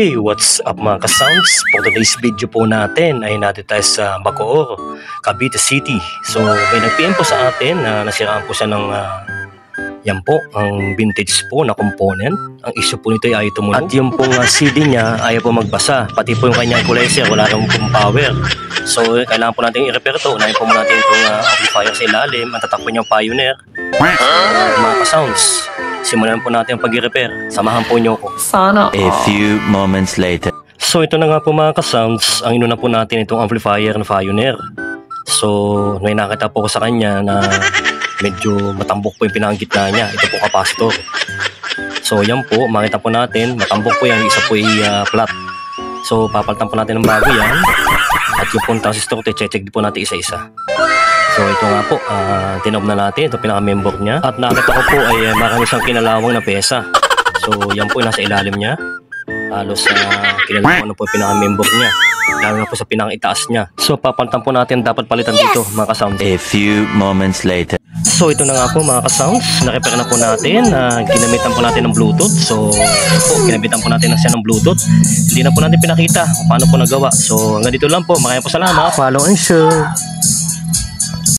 Hey, what's up mga ka-sounds? For today's video po natin ay natin tayo sa Bacoor, Cavite City. So may nag-PM po sa atin na nasiraan po siya ng yan po, ang vintage po na component. Ang issue po nito ay ayaw tumunog. At yung pong CD niya ayaw po magbasa. Pati po yung kanyang equalizer, wala rin pong power. So kailangan po natin i-repair to. Unahin po natin itong amplifier sa ilalim. Ang tatakpan niyang Pioneer. Mga ka-sounds, simulan po natin ang pag-repair. Samahan po niyo ko. Sana. A few moments later. So ito na nga po mga ka-sounds, ang inuna po natin itong amplifier na Pioneer. So may nakita po ko sa kanya na medyo matambok po yung pinakagitna niya. Ito po capacitor. So yan po, makita po natin, matambok po yan, isa po ay flat. So papalitan po natin ng bago yan. At yung pong transistor, check din po natin isa-isa. So ito nga po, tinob na natin, ito pinaka-member niya. At nakita ko po ay marami siyang kinalawang na pyesa. So yan po nasa ilalim niya. Halos kinalawang na po yung pinaka-member niya. Lalo na po sa pinaka-itaas niya. So papalitan po natin, dapat palitan dito mga ka-sounds. A few moments later. So ito na nga po mga ka-sounds, na-repair na po natin, ginamitan po natin ng Bluetooth. So ito po, ginamitan po natin na siya ng Bluetooth. Hindi na po natin pinakita kung paano po nagawa. So hanggang dito lang po, maraming po salamat. Follow and share.